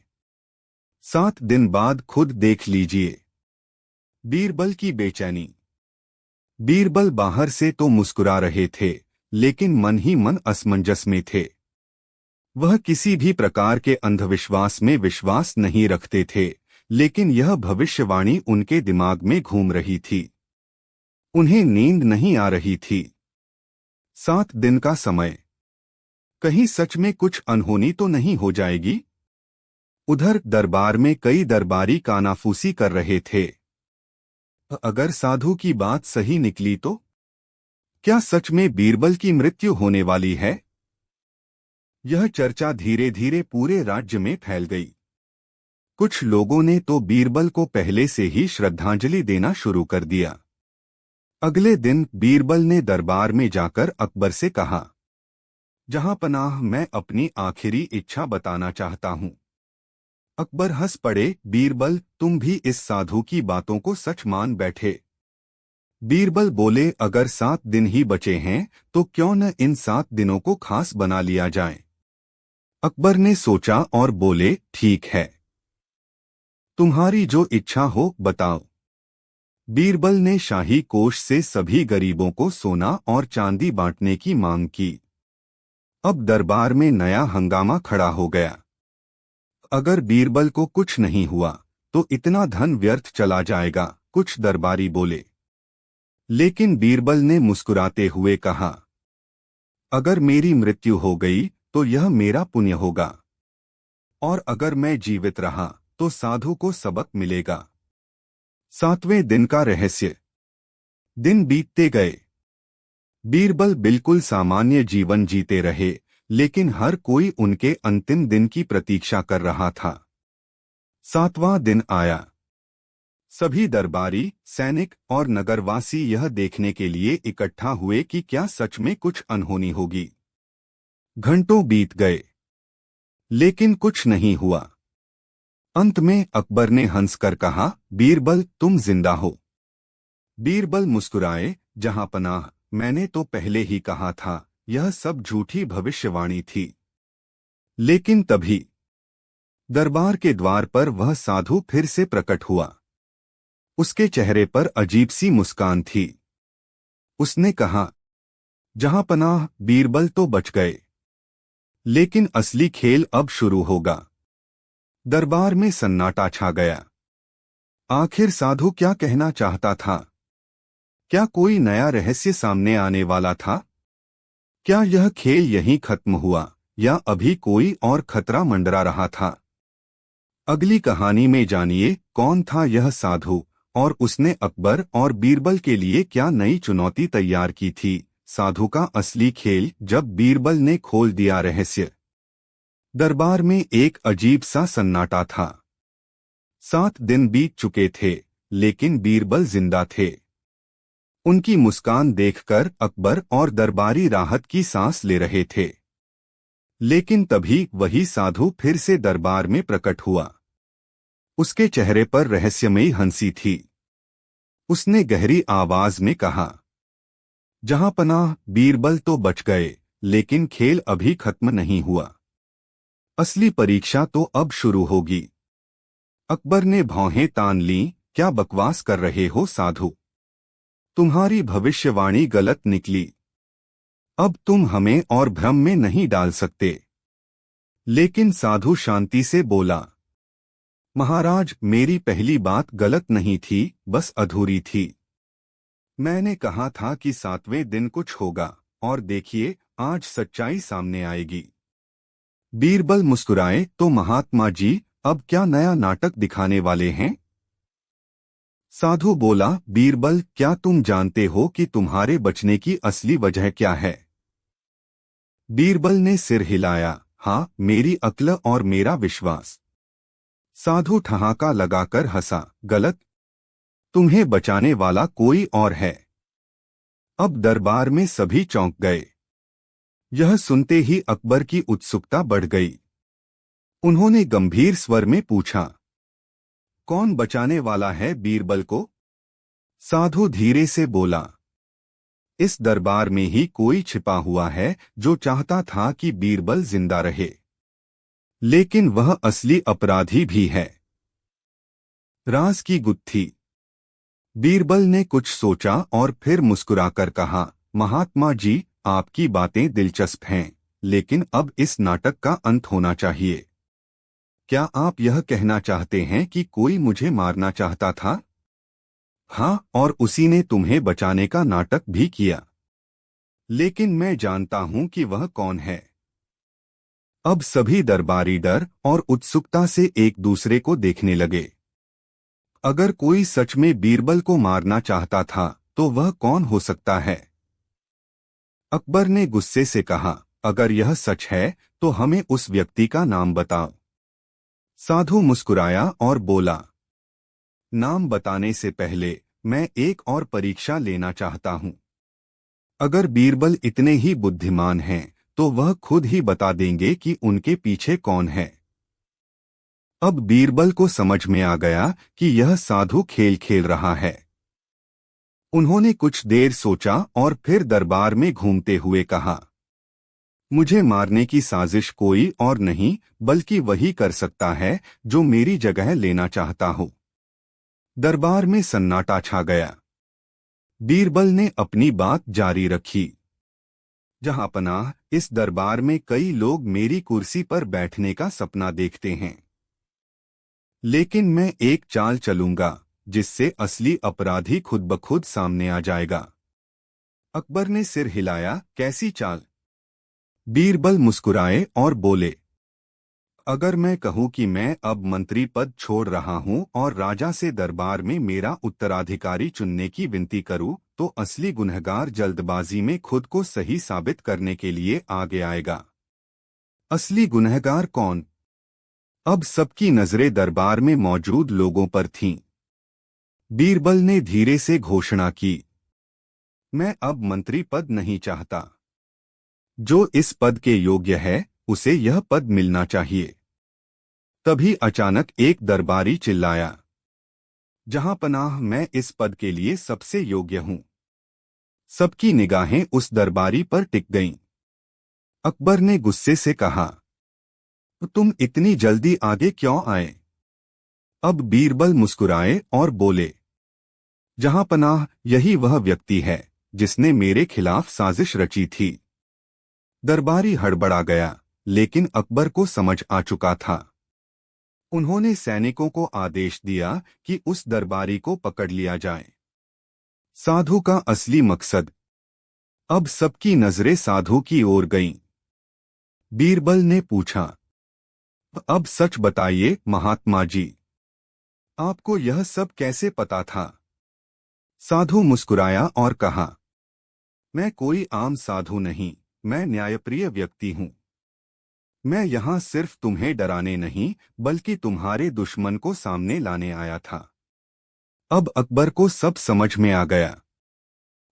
7 दिन बाद खुद देख लीजिए। बीरबल की बेचैनी। बीरबल बाहर से तो मुस्कुरा रहे थे, लेकिन मन ही मन असमंजस में थे। वह किसी भी प्रकार के अंधविश्वास में विश्वास नहीं रखते थे, लेकिन यह भविष्यवाणी उनके दिमाग में घूम रही थी। उन्हें नींद नहीं आ रही थी। 7 दिन का समय। कहीं सच में कुछ अनहोनी तो नहीं हो जाएगी? उधर दरबार में कई दरबारी कानाफूसी कर रहे थे। अगर साधु की बात सही निकली तो? क्या सच में बीरबल की मृत्यु होने वाली है? यह चर्चा धीरे धीरे पूरे राज्य में फैल गई। कुछ लोगों ने तो बीरबल को पहले से ही श्रद्धांजलि देना शुरू कर दिया। अगले दिन बीरबल ने दरबार में जाकर अकबर से कहा, जहांपनाह, मैं अपनी आखिरी इच्छा बताना चाहता हूं। अकबर हंस पड़े। बीरबल, तुम भी इस साधु की बातों को सच मान बैठे। बीरबल बोले, अगर 7 दिन ही बचे हैं तो क्यों न इन 7 दिनों को खास बना लिया जाए। अकबर ने सोचा और बोले, ठीक है, तुम्हारी जो इच्छा हो बताओ। बीरबल ने शाही कोष से सभी गरीबों को सोना और चांदी बांटने की मांग की। अब दरबार में नया हंगामा खड़ा हो गया। अगर बीरबल को कुछ नहीं हुआ तो इतना धन व्यर्थ चला जाएगा, कुछ दरबारी बोले। लेकिन बीरबल ने मुस्कुराते हुए कहा, अगर मेरी मृत्यु हो गई तो यह मेरा पुण्य होगा, और अगर मैं जीवित रहा तो साधु को सबक मिलेगा। 7वें दिन का रहस्य। दिन बीतते गए। बीरबल बिल्कुल सामान्य जीवन जीते रहे, लेकिन हर कोई उनके अंतिम दिन की प्रतीक्षा कर रहा था। 7वां दिन आया। सभी दरबारी, सैनिक और नगरवासी यह देखने के लिए इकट्ठा हुए कि क्या सच में कुछ अनहोनी होगी। घंटों बीत गए, लेकिन कुछ नहीं हुआ। अंत में अकबर ने हंसकर कहा, बीरबल, तुम जिंदा हो। बीरबल मुस्कुराए, जहांपनाह, मैंने तो पहले ही कहा था, यह सब झूठी भविष्यवाणी थी। लेकिन तभी दरबार के द्वार पर वह साधु फिर से प्रकट हुआ। उसके चेहरे पर अजीब सी मुस्कान थी। उसने कहा, जहांपनाह, बीरबल तो बच गए, लेकिन असली खेल अब शुरू होगा। दरबार में सन्नाटा छा गया। आखिर साधु क्या कहना चाहता था? क्या कोई नया रहस्य सामने आने वाला था? क्या यह खेल यहीं खत्म हुआ या अभी कोई और खतरा मंडरा रहा था? अगली कहानी में जानिए कौन था यह साधु और उसने अकबर और बीरबल के लिए क्या नई चुनौती तैयार की थी। साधु का असली खेल। जब बीरबल ने खोल दिया रहस्य, दरबार में एक अजीब सा सन्नाटा था। 7 दिन बीत चुके थे, लेकिन बीरबल जिंदा थे। उनकी मुस्कान देखकर अकबर और दरबारी राहत की सांस ले रहे थे। लेकिन तभी वही साधु फिर से दरबार में प्रकट हुआ। उसके चेहरे पर रहस्यमयी हंसी थी। उसने गहरी आवाज में कहा, जहांपनाह, बीरबल तो बच गए, लेकिन खेल अभी खत्म नहीं हुआ। असली परीक्षा तो अब शुरू होगी। अकबर ने भौहें तान लीं, क्या बकवास कर रहे हो साधु? तुम्हारी भविष्यवाणी गलत निकली। अब तुम हमें और भ्रम में नहीं डाल सकते। लेकिन साधु शांति से बोला, महाराज, मेरी पहली बात गलत नहीं थी, बस अधूरी थी। मैंने कहा था कि 7वें दिन कुछ होगा, और देखिए आज सच्चाई सामने आएगी। बीरबल मुस्कुराए, तो महात्मा जी, अब क्या नया नाटक दिखाने वाले हैं? साधु बोला, बीरबल, क्या तुम जानते हो कि तुम्हारे बचने की असली वजह क्या है? बीरबल ने सिर हिलाया, हाँ, मेरी अक्ल और मेरा विश्वास। साधु ठहाका लगाकर हंसा, गलत, तुम्हें बचाने वाला कोई और है। अब दरबार में सभी चौंक गए। यह सुनते ही अकबर की उत्सुकता बढ़ गई। उन्होंने गंभीर स्वर में पूछा, कौन बचाने वाला है बीरबल को? साधु धीरे से बोला, इस दरबार में ही कोई छिपा हुआ है जो चाहता था कि बीरबल जिंदा रहे, लेकिन वह असली अपराधी भी है। राज की गुत्थी। बीरबल ने कुछ सोचा और फिर मुस्कुराकर कहा, महात्मा जी, आपकी बातें दिलचस्प हैं, लेकिन अब इस नाटक का अंत होना चाहिए। क्या आप यह कहना चाहते हैं कि कोई मुझे मारना चाहता था? हाँ, और उसी ने तुम्हें बचाने का नाटक भी किया। लेकिन मैं जानता हूं कि वह कौन है। अब सभी दरबारी डर और उत्सुकता से एक दूसरे को देखने लगे। अगर कोई सच में बीरबल को मारना चाहता था तो वह कौन हो सकता है? अकबर ने गुस्से से कहा, अगर यह सच है तो हमें उस व्यक्ति का नाम बताओ। साधु मुस्कुराया और बोला, नाम बताने से पहले मैं एक और परीक्षा लेना चाहता हूं। अगर बीरबल इतने ही बुद्धिमान हैं तो वह खुद ही बता देंगे कि उनके पीछे कौन है। अब बीरबल को समझ में आ गया कि यह साधु खेल खेल रहा है। उन्होंने कुछ देर सोचा और फिर दरबार में घूमते हुए कहा, मुझे मारने की साजिश कोई और नहीं बल्कि वही कर सकता है जो मेरी जगह लेना चाहता हो। दरबार में सन्नाटा छा गया। बीरबल ने अपनी बात जारी रखी, जहांपनाह, इस दरबार में कई लोग मेरी कुर्सी पर बैठने का सपना देखते हैं, लेकिन मैं एक चाल चलूंगा जिससे असली अपराधी खुद ब खुद सामने आ जाएगा। अकबर ने सिर हिलाया, कैसी चाल? बीरबल मुस्कुराए और बोले, अगर मैं कहूं कि मैं अब मंत्री पद छोड़ रहा हूं और राजा से दरबार में मेरा उत्तराधिकारी चुनने की विनती करूं, तो असली गुनहगार जल्दबाजी में खुद को सही साबित करने के लिए आगे आएगा। असली गुनहगार कौन? अब सबकी नजरें दरबार में मौजूद लोगों पर थीं। बीरबल ने धीरे से घोषणा की, मैं अब मंत्री पद नहीं चाहता। जो इस पद के योग्य है उसे यह पद मिलना चाहिए। तभी अचानक एक दरबारी चिल्लाया, जहांपनाह, मैं इस पद के लिए सबसे योग्य हूं। सबकी निगाहें उस दरबारी पर टिक गईं। अकबर ने गुस्से से कहा, तुम इतनी जल्दी आगे क्यों आए? अब बीरबल मुस्कुराए और बोले, जहांपनाह, यही वह व्यक्ति है जिसने मेरे खिलाफ साजिश रची थी। दरबारी हड़बड़ा गया, लेकिन अकबर को समझ आ चुका था। उन्होंने सैनिकों को आदेश दिया कि उस दरबारी को पकड़ लिया जाए। साधु का असली मकसद। अब सबकी नजरें साधु की ओर गईं। बीरबल ने पूछा, अब सच बताइए महात्मा जी, आपको यह सब कैसे पता था? साधु मुस्कुराया और कहा, मैं कोई आम साधु नहीं, मैं न्यायप्रिय व्यक्ति हूं। मैं यहां सिर्फ तुम्हें डराने नहीं बल्कि तुम्हारे दुश्मन को सामने लाने आया था। अब अकबर को सब समझ में आ गया।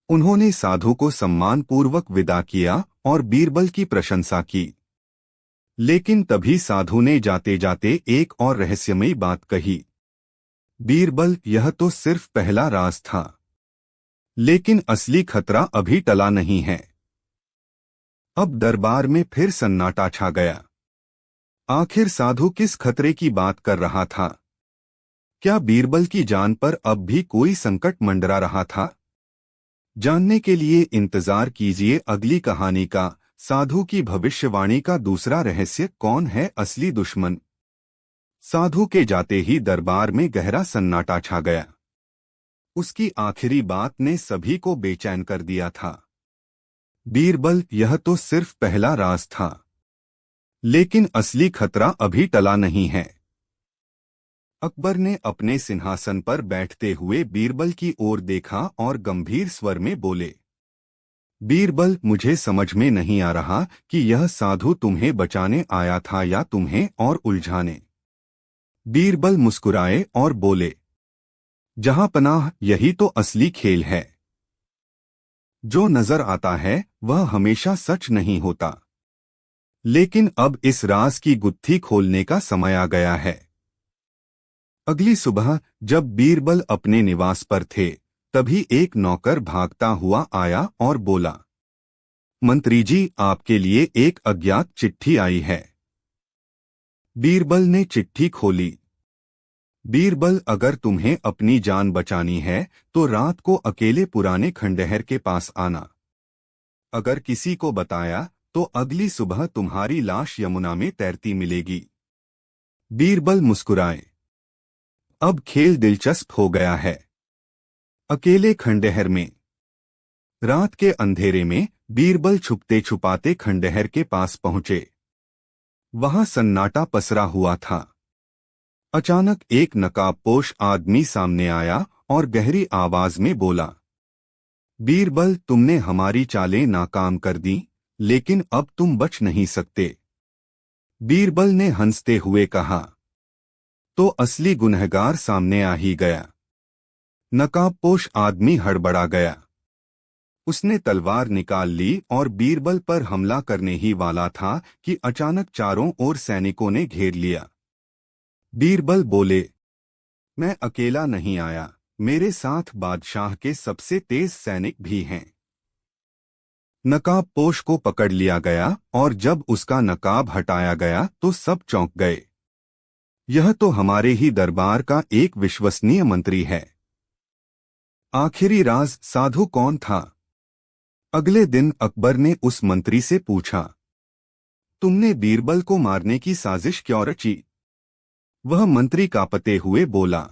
उन्होंने साधु को सम्मानपूर्वक विदा किया और बीरबल की प्रशंसा की। लेकिन तभी साधु ने जाते जाते एक और रहस्यमयी बात कही, बीरबल, यह तो सिर्फ पहला राज था, लेकिन असली खतरा अभी टला नहीं है। अब दरबार में फिर सन्नाटा छा गया। आखिर साधु किस खतरे की बात कर रहा था? क्या बीरबल की जान पर अब भी कोई संकट मंडरा रहा था? जानने के लिए इंतजार कीजिए अगली कहानी का। साधु की भविष्यवाणी का दूसरा रहस्य, कौन है असली दुश्मन? साधु के जाते ही दरबार में गहरा सन्नाटा छा गया। उसकी आखिरी बात ने सभी को बेचैन कर दिया था। बीरबल, यह तो सिर्फ पहला राज था, लेकिन असली खतरा अभी टला नहीं है। अकबर ने अपने सिंहासन पर बैठते हुए बीरबल की ओर देखा और गंभीर स्वर में बोले, बीरबल, मुझे समझ में नहीं आ रहा कि यह साधु तुम्हें बचाने आया था या तुम्हें और उलझाने। बीरबल मुस्कुराए और बोले, जहांपनाह, यही तो असली खेल है। जो नजर आता है वह हमेशा सच नहीं होता। लेकिन अब इस राज की गुत्थी खोलने का समय आ गया है। अगली सुबह जब बीरबल अपने निवास पर थे, तभी एक नौकर भागता हुआ आया और बोला, मंत्री जी, आपके लिए एक अज्ञात चिट्ठी आई है। बीरबल ने चिट्ठी खोली। बीरबल, अगर तुम्हें अपनी जान बचानी है तो रात को अकेले पुराने खंडहर के पास आना। अगर किसी को बताया तो अगली सुबह तुम्हारी लाश यमुना में तैरती मिलेगी। बीरबल मुस्कुराए। अब खेल दिलचस्प हो गया है। अकेले खंडहर में। रात के अंधेरे में बीरबल छुपते छुपाते खंडहर के पास पहुंचे। वहां सन्नाटा पसरा हुआ था। अचानक एक नकाबपोश आदमी सामने आया और गहरी आवाज में बोला, बीरबल, तुमने हमारी चालें नाकाम कर दी, लेकिन अब तुम बच नहीं सकते। बीरबल ने हंसते हुए कहा, तो असली गुनहगार सामने आ ही गया। नकाबपोश आदमी हड़बड़ा गया। उसने तलवार निकाल ली और बीरबल पर हमला करने ही वाला था कि अचानक चारों ओर सैनिकों ने घेर लिया। बीरबल बोले, मैं अकेला नहीं आया, मेरे साथ बादशाह के सबसे तेज सैनिक भी हैं। नकाब पोश को पकड़ लिया गया और जब उसका नकाब हटाया गया तो सब चौंक गए। यह तो हमारे ही दरबार का एक विश्वसनीय मंत्री है। आखिरी राज साधु कौन था? अगले दिन अकबर ने उस मंत्री से पूछा, तुमने बीरबल को मारने की साजिश क्यों रची? वह मंत्री कांपते हुए बोला,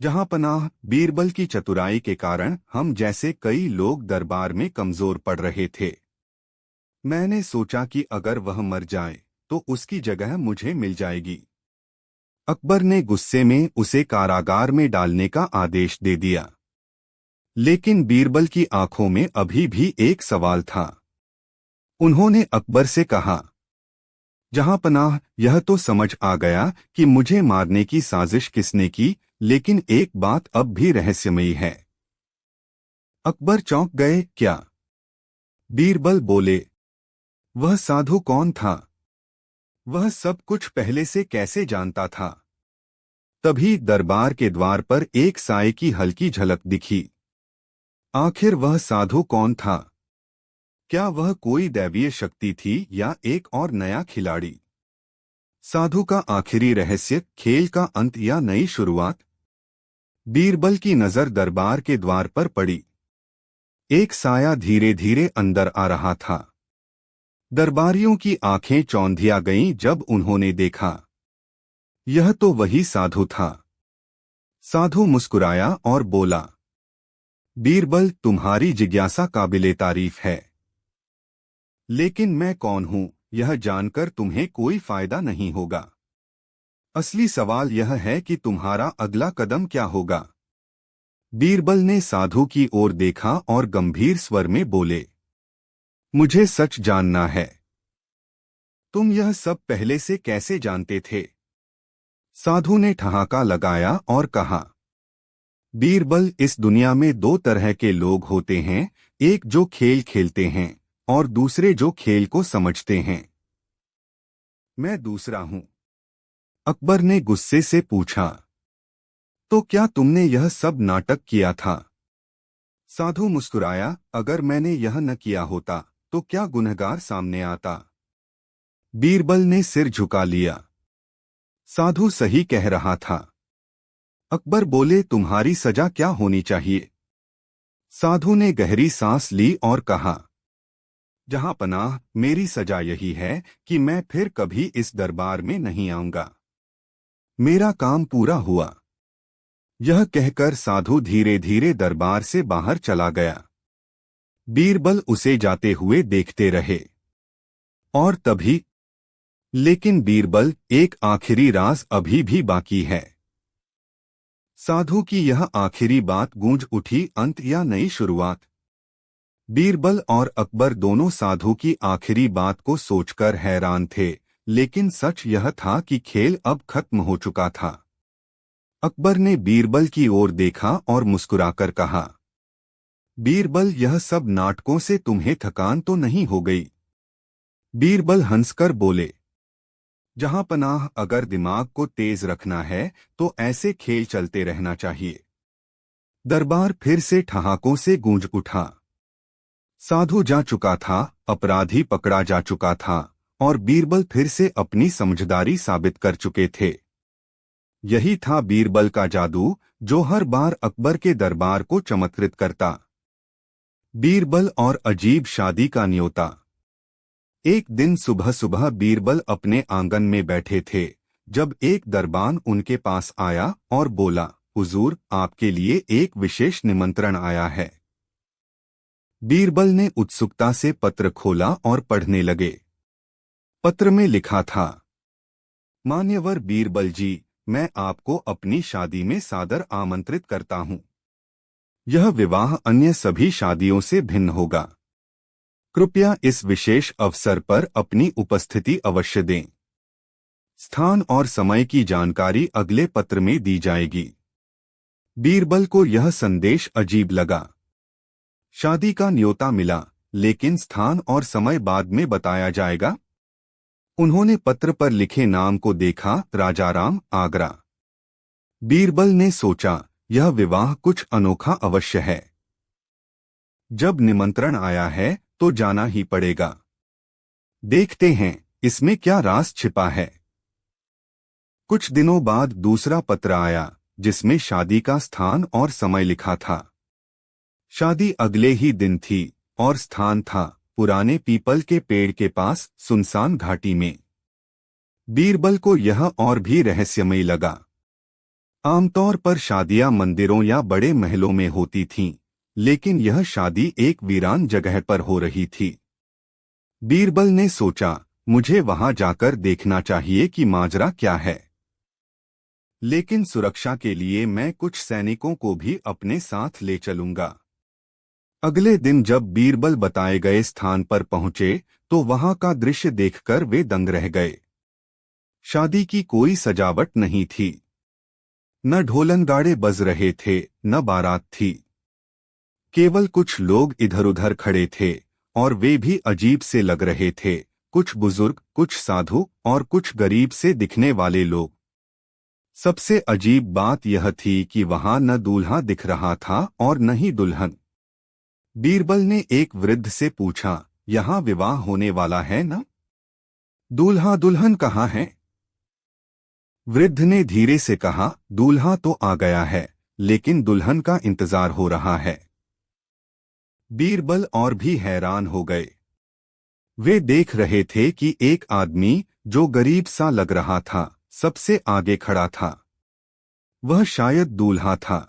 जहां पनाह, बीरबल की चतुराई के कारण हम जैसे कई लोग दरबार में कमजोर पड़ रहे थे। मैंने सोचा कि अगर वह मर जाए तो उसकी जगह मुझे मिल जाएगी। अकबर ने गुस्से में उसे कारागार में डालने का आदेश दे दिया। लेकिन बीरबल की आंखों में अभी भी एक सवाल था। उन्होंने अकबर से कहा, जहां पनाह, यह तो समझ आ गया कि मुझे मारने की साजिश किसने की, लेकिन एक बात अब भी रहस्यमयी है। अकबर चौंक गए, क्या? बीरबल बोले, वह साधु कौन था? वह सब कुछ पहले से कैसे जानता था? तभी दरबार के द्वार पर एक साए की हल्की झलक दिखी। आखिर वह साधु कौन था? क्या वह कोई दैवीय शक्ति थी या एक और नया खिलाड़ी? साधु का आखिरी रहस्य, खेल का अंत या नई शुरुआत? बीरबल की नजर दरबार के द्वार पर पड़ी। एक साया धीरे धीरे अंदर आ रहा था। दरबारियों की आंखें चौंधिया गईं जब उन्होंने देखा। यह तो वही साधु था। साधु मुस्कुराया और बोला, बीरबल, तुम्हारी जिज्ञासा काबिले तारीफ है। लेकिन मैं कौन हूं, यह जानकर तुम्हें कोई फायदा नहीं होगा। असली सवाल यह है कि तुम्हारा अगला कदम क्या होगा। बीरबल ने साधु की ओर देखा और गंभीर स्वर में बोले, मुझे सच जानना है। तुम यह सब पहले से कैसे जानते थे? साधु ने ठहाका लगाया और कहा, बीरबल, इस दुनिया में दो तरह के लोग होते हैं, एक जो खेल खेलते हैं और दूसरे जो खेल को समझते हैं। मैं दूसरा हूं। अकबर ने गुस्से से पूछा, तो क्या तुमने यह सब नाटक किया था? साधु मुस्कुराया, अगर मैंने यह न किया होता तो क्या गुनहगार सामने आता? बीरबल ने सिर झुका लिया। साधु सही कह रहा था। अकबर बोले, तुम्हारी सजा क्या होनी चाहिए? साधु ने गहरी सांस ली और कहा, जहां पनाह, मेरी सजा यही है कि मैं फिर कभी इस दरबार में नहीं आऊंगा। मेरा काम पूरा हुआ। यह कहकर साधु धीरे धीरे दरबार से बाहर चला गया। बीरबल उसे जाते हुए देखते रहे। और तभी, लेकिन बीरबल, एक आखिरी राज अभी भी बाकी है। साधु की यह आखिरी बात गूंज उठी, अंत या नई शुरुआत? बीरबल और अकबर दोनों साधु की आखिरी बात को सोचकर हैरान थे, लेकिन सच यह था कि खेल अब खत्म हो चुका था। अकबर ने बीरबल की ओर देखा और मुस्कुराकर कहा, बीरबल, यह सब नाटकों से तुम्हें थकान तो नहीं हो गई? बीरबल हंसकर बोले, जहां पनाह, अगर दिमाग को तेज रखना है तो ऐसे खेल चलते रहना चाहिए। दरबार फिर से ठहाकों से गूंज उठा। साधु जा चुका था, अपराधी पकड़ा जा चुका था और बीरबल फिर से अपनी समझदारी साबित कर चुके थे। यही था बीरबल का जादू, जो हर बार अकबर के दरबार को चमत्कृत करता। बीरबल और अजीब शादी का न्योता। एक दिन सुबह सुबह बीरबल अपने आंगन में बैठे थे जब एक दरबान उनके पास आया और बोला, हुजूर, आपके लिए एक विशेष निमंत्रण आया है। बीरबल ने उत्सुकता से पत्र खोला और पढ़ने लगे। पत्र में लिखा था, मान्यवर बीरबल जी, मैं आपको अपनी शादी में सादर आमंत्रित करता हूं। यह विवाह अन्य सभी शादियों से भिन्न होगा। कृपया इस विशेष अवसर पर अपनी उपस्थिति अवश्य दें। स्थान और समय की जानकारी अगले पत्र में दी जाएगी। बीरबल को यह संदेश अजीब लगा। शादी का न्योता मिला, लेकिन स्थान और समय बाद में बताया जाएगा। उन्होंने पत्र पर लिखे नाम को देखा, राजाराम, आगरा। बीरबल ने सोचा, यह विवाह कुछ अनोखा अवश्य है। जब निमंत्रण आया है तो जाना ही पड़ेगा। देखते हैं इसमें क्या राज छिपा है। कुछ दिनों बाद दूसरा पत्र आया, जिसमें शादी का स्थान और समय लिखा था। शादी अगले ही दिन थी और स्थान था पुराने पीपल के पेड़ के पास, सुनसान घाटी में। बीरबल को यह और भी रहस्यमय लगा। आमतौर पर शादियां मंदिरों या बड़े महलों में होती थीं, लेकिन यह शादी एक वीरान जगह पर हो रही थी। बीरबल ने सोचा, मुझे वहां जाकर देखना चाहिए कि माजरा क्या है। लेकिन सुरक्षा के लिए मैं कुछ सैनिकों को भी अपने साथ ले चलूंगा। अगले दिन जब बीरबल बताए गए स्थान पर पहुंचे तो वहां का दृश्य देखकर वे दंग रह गए। शादी की कोई सजावट नहीं थी। न ढोलन गाड़े बज रहे थे, न बारात थी। केवल कुछ लोग इधर उधर खड़े थे और वे भी अजीब से लग रहे थे, कुछ बुजुर्ग, कुछ साधु और कुछ गरीब से दिखने वाले लोग। सबसे अजीब बात यह थी कि वहां न दूल्हा दिख रहा था और न ही दुल्हन। बीरबल ने एक वृद्ध से पूछा, यहाँ विवाह होने वाला है न? दूल्हा दुल्हन कहाँ हैं? वृद्ध ने धीरे से कहा, दूल्हा तो आ गया है, लेकिन दुल्हन का इंतजार हो रहा है। बीरबल और भी हैरान हो गए। वे देख रहे थे कि एक आदमी, जो गरीब सा लग रहा था, सबसे आगे खड़ा था। वह शायद दूल्हा था,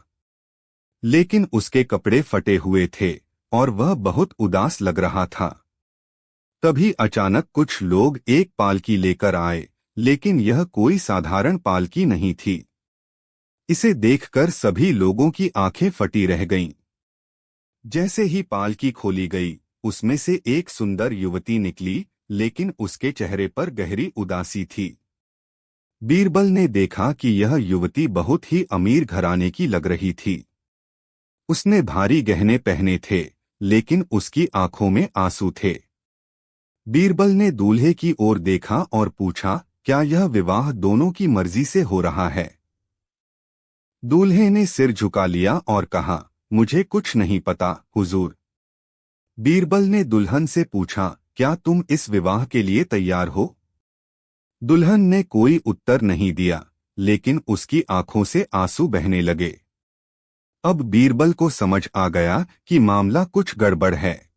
लेकिन उसके कपड़े फटे हुए थे और वह बहुत उदास लग रहा था। तभी अचानक कुछ लोग एक पालकी लेकर आए, लेकिन यह कोई साधारण पालकी नहीं थी। इसे देखकर सभी लोगों की आंखें फटी रह गईं। जैसे ही पालकी खोली गई, उसमें से एक सुंदर युवती निकली, लेकिन उसके चेहरे पर गहरी उदासी थी। बीरबल ने देखा कि यह युवती बहुत ही अमीर घराने की लग रही थी। उसने भारी गहने पहने थे, लेकिन उसकी आंखों में आंसू थे। बीरबल ने दूल्हे की ओर देखा और पूछा, क्या यह विवाह दोनों की मर्जी से हो रहा है? दूल्हे ने सिर झुका लिया और कहा, मुझे कुछ नहीं पता, हुजूर। बीरबल ने दुल्हन से पूछा, क्या तुम इस विवाह के लिए तैयार हो? दुल्हन ने कोई उत्तर नहीं दिया, लेकिन उसकी आंखों से आंसू बहने लगे। अब बीरबल को समझ आ गया कि मामला कुछ गड़बड़ है।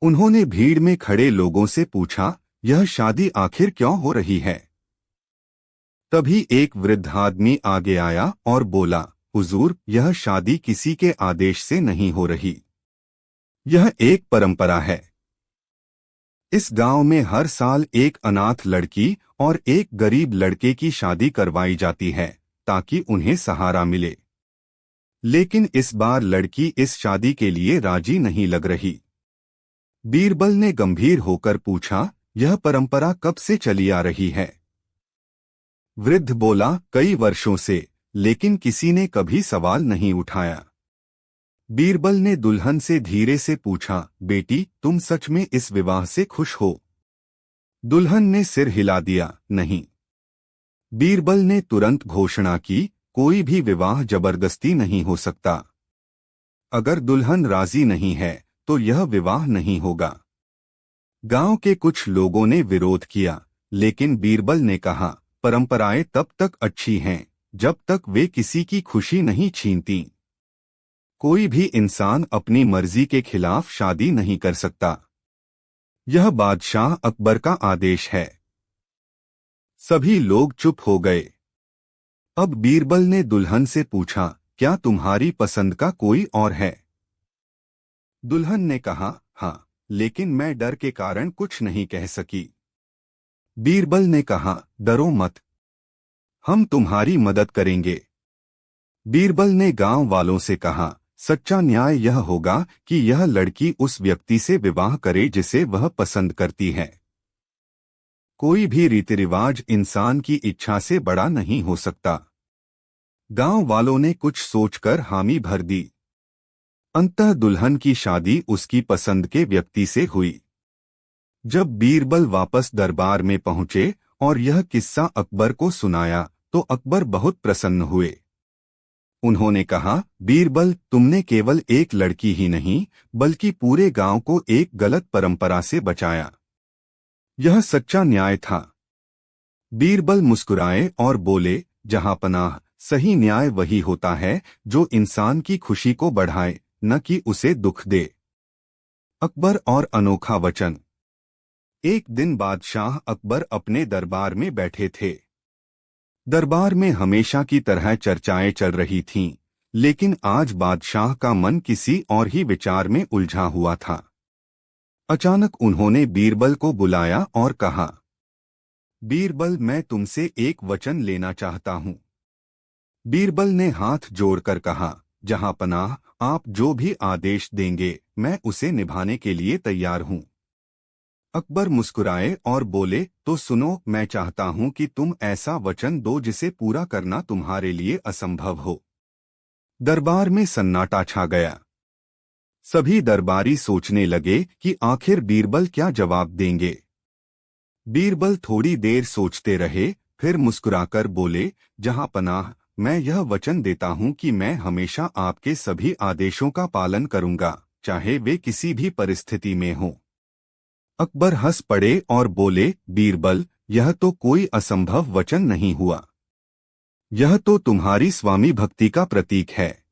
उन्होंने भीड़ में खड़े लोगों से पूछा, यह शादी आखिर क्यों हो रही है? तभी एक वृद्ध आदमी आगे आया और बोला, हुजूर, यह शादी किसी के आदेश से नहीं हो रही। यह एक परंपरा है। इस गांव में हर साल एक अनाथ लड़की और एक गरीब लड़के की शादी करवाई जाती है, ताकि उन्हें सहारा मिले। लेकिन इस बार लड़की इस शादी के लिए राजी नहीं लग रही। बीरबल ने गंभीर होकर पूछा, यह परंपरा कब से चली आ रही है? वृद्ध बोला, कई वर्षों से, लेकिन किसी ने कभी सवाल नहीं उठाया। बीरबल ने दुल्हन से धीरे से पूछा, बेटी, तुम सच में इस विवाह से खुश हो? दुल्हन ने सिर हिला दिया, नहीं। बीरबल ने तुरंत घोषणा की, कोई भी विवाह जबरदस्ती नहीं हो सकता। अगर दुल्हन राजी नहीं है तो यह विवाह नहीं होगा। गांव के कुछ लोगों ने विरोध किया, लेकिन बीरबल ने कहा, परंपराएं तब तक अच्छी हैं जब तक वे किसी की खुशी नहीं छीनती। कोई भी इंसान अपनी मर्जी के खिलाफ शादी नहीं कर सकता। यह बादशाह अकबर का आदेश है। सभी लोग चुप हो गए। अब बीरबल ने दुल्हन से पूछा, क्या तुम्हारी पसंद का कोई और है? दुल्हन ने कहा, हाँ, लेकिन मैं डर के कारण कुछ नहीं कह सकी। बीरबल ने कहा, डरो मत, हम तुम्हारी मदद करेंगे। बीरबल ने गांव वालों से कहा, सच्चा न्याय यह होगा कि यह लड़की उस व्यक्ति से विवाह करे जिसे वह पसंद करती है। कोई भी रीति रिवाज इंसान की इच्छा से बड़ा नहीं हो सकता। गांव वालों ने कुछ सोचकर हामी भर दी। अंततः दुल्हन की शादी उसकी पसंद के व्यक्ति से हुई। जब बीरबल वापस दरबार में पहुंचे और यह किस्सा अकबर को सुनाया तो अकबर बहुत प्रसन्न हुए। उन्होंने कहा, बीरबल, तुमने केवल एक लड़की ही नहीं बल्कि पूरे गांव को एक गलत परंपरा से बचाया। यह सच्चा न्याय था। बीरबल मुस्कुराए और बोले, जहांपनाह, सही न्याय वही होता है जो इंसान की खुशी को बढ़ाए, न कि उसे दुख दे। अकबर और अनोखा वचन। एक दिन बादशाह अकबर अपने दरबार में बैठे थे। दरबार में हमेशा की तरह चर्चाएं चल रही थीं, लेकिन आज बादशाह का मन किसी और ही विचार में उलझा हुआ था। अचानक उन्होंने बीरबल को बुलाया और कहा, बीरबल, मैं तुमसे एक वचन लेना चाहता हूँ। बीरबल ने हाथ जोड़कर कहा, जहांपनाह, आप जो भी आदेश देंगे मैं उसे निभाने के लिए तैयार हूँ। अकबर मुस्कुराए और बोले, तो सुनो, मैं चाहता हूं कि तुम ऐसा वचन दो जिसे पूरा करना तुम्हारे लिए असंभव हो। दरबार में सन्नाटा छा गया। सभी दरबारी सोचने लगे कि आखिर बीरबल क्या जवाब देंगे। बीरबल थोड़ी देर सोचते रहे, फिर मुस्कुराकर बोले, जहांपनाह, मैं यह वचन देता हूं कि मैं हमेशा आपके सभी आदेशों का पालन करूंगा, चाहे वे किसी भी परिस्थिति में हों। अकबर हंस पड़े और बोले, बीरबल, यह तो कोई असंभव वचन नहीं हुआ। यह तो तुम्हारी स्वामी भक्ति का प्रतीक है।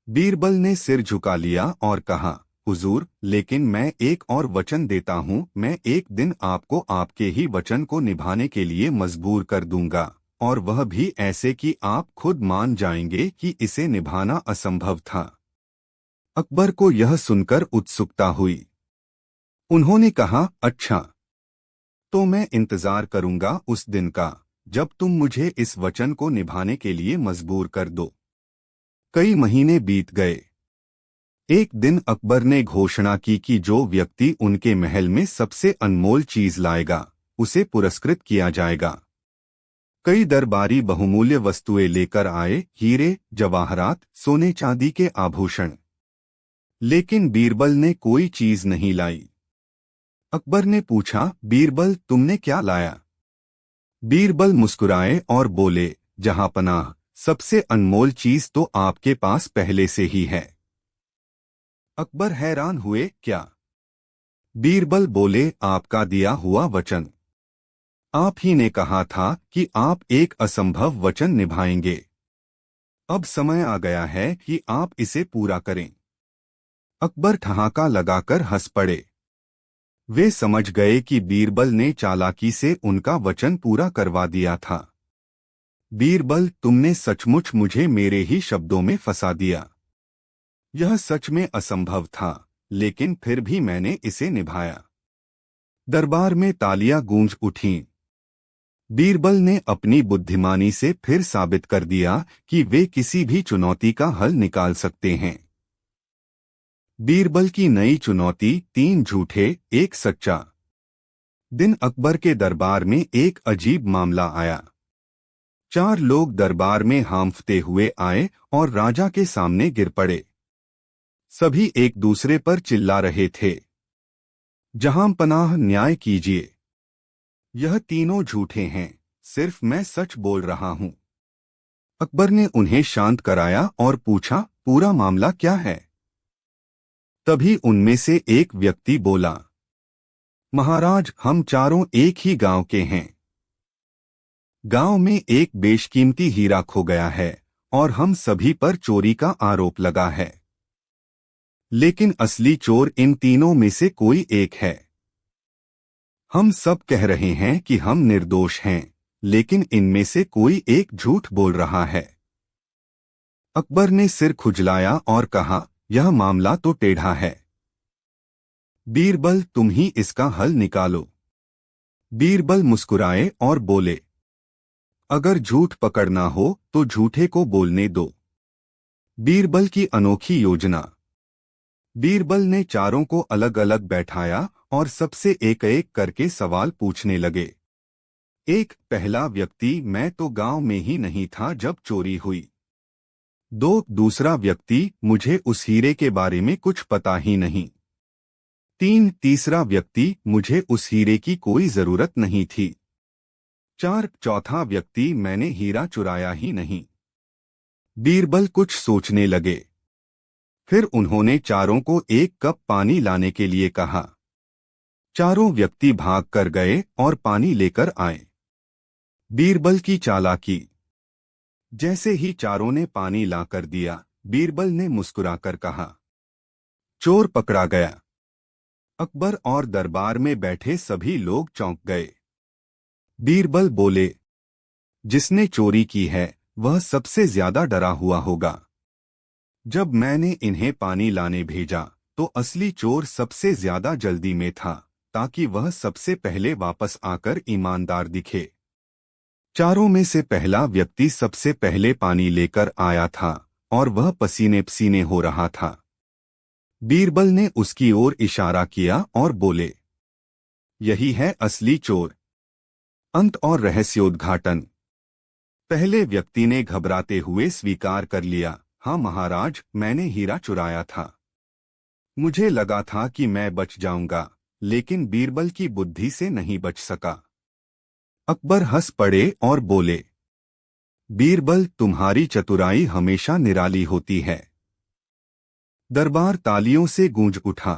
बीरबल ने सिर झुका लिया और कहा, हुजूर, लेकिन मैं एक और वचन देता हूँ। मैं एक दिन आपको आपके ही वचन को निभाने के लिए मजबूर कर दूंगा, और वह भी ऐसे कि आप खुद मान जाएंगे कि इसे निभाना असंभव था। अकबर को यह सुनकर उत्सुकता हुई। उन्होंने कहा, अच्छा, तो मैं इंतजार करूंगा उस दिन का जब तुम मुझे इस वचन को निभाने के लिए मजबूर कर दो। कई महीने बीत गए। एक दिन अकबर ने घोषणा की कि जो व्यक्ति उनके महल में सबसे अनमोल चीज लाएगा उसे पुरस्कृत किया जाएगा। कई दरबारी बहुमूल्य वस्तुएं लेकर आए, हीरे, जवाहरात, सोने चांदी के आभूषण। लेकिन बीरबल ने कोई चीज नहीं लाई। अकबर ने पूछा, बीरबल, तुमने क्या लाया? बीरबल मुस्कुराए और बोले, जहांपनाह, सबसे अनमोल चीज तो आपके पास पहले से ही है। अकबर हैरान हुए, क्या? बीरबल बोले, आपका दिया हुआ वचन। आप ही ने कहा था कि आप एक असंभव वचन निभाएंगे। अब समय आ गया है कि आप इसे पूरा करें। अकबर ठहाका लगाकर हंस पड़े। वे समझ गए कि बीरबल ने चालाकी से उनका वचन पूरा करवा दिया था। बीरबल, तुमने सचमुच मुझे मेरे ही शब्दों में फंसा दिया। यह सच में असंभव था, लेकिन फिर भी मैंने इसे निभाया। दरबार में तालियां गूंज उठीं। बीरबल ने अपनी बुद्धिमानी से फिर साबित कर दिया कि वे किसी भी चुनौती का हल निकाल सकते हैं। बीरबल की नई चुनौती, 3 झूठे, 1 सच्चा। दिन अकबर के दरबार में एक अजीब मामला आया। 4 लोग दरबार में हांफते हुए आए और राजा के सामने गिर पड़े। सभी एक दूसरे पर चिल्ला रहे थे, जहांपनाह, न्याय कीजिए। यह तीनों झूठे हैं, सिर्फ मैं सच बोल रहा हूं। अकबर ने उन्हें शांत कराया और पूछा, पूरा मामला क्या है? तभी उनमें से एक व्यक्ति बोला, महाराज, हम चारों एक ही गांव के हैं। गांव में एक बेशकीमती हीरा खो गया है और हम सभी पर चोरी का आरोप लगा है। लेकिन असली चोर इन तीनों में से कोई एक है। हम सब कह रहे हैं कि हम निर्दोष हैं, लेकिन इनमें से कोई एक झूठ बोल रहा है। अकबर ने सिर खुजलाया और कहा, यह मामला तो टेढ़ा है। बीरबल, तुम ही इसका हल निकालो। बीरबल मुस्कुराए और बोले, अगर झूठ पकड़ना हो तो झूठे को बोलने दो। बीरबल की अनोखी योजना। बीरबल ने चारों को अलग अलग बैठाया और सबसे एक एक करके सवाल पूछने लगे। पहला व्यक्ति, मैं तो गांव में ही नहीं था जब चोरी हुई। दूसरा व्यक्ति, मुझे उस हीरे के बारे में कुछ पता ही नहीं। तीसरा व्यक्ति, मुझे उस हीरे की कोई जरूरत नहीं थी। 4 चौथा व्यक्ति, मैंने हीरा चुराया ही नहीं। बीरबल कुछ सोचने लगे। फिर उन्होंने चारों को एक कप पानी लाने के लिए कहा। चारों व्यक्ति भाग कर गए और पानी लेकर आए। बीरबल की चालाकी। जैसे ही चारों ने पानी लाकर दिया, बीरबल ने मुस्कुराकर कहा, चोर पकड़ा गया। अकबर और दरबार में बैठे सभी लोग चौंक गए। बीरबल बोले, जिसने चोरी की है वह सबसे ज्यादा डरा हुआ होगा। जब मैंने इन्हें पानी लाने भेजा तो असली चोर सबसे ज्यादा जल्दी में था, ताकि वह सबसे पहले वापस आकर ईमानदार दिखे। चारों में से पहला व्यक्ति सबसे पहले पानी लेकर आया था और वह पसीने पसीने हो रहा था। बीरबल ने उसकी ओर इशारा किया और बोले, यही है असली चोर। अंत और रहस्योद्घाटन। पहले व्यक्ति ने घबराते हुए स्वीकार कर लिया, हाँ महाराज, मैंने हीरा चुराया था। मुझे लगा था कि मैं बच जाऊंगा, लेकिन बीरबल की बुद्धि से नहीं बच सका। अकबर हंस पड़े और बोले, बीरबल, तुम्हारी चतुराई हमेशा निराली होती है। दरबार तालियों से गूंज उठा।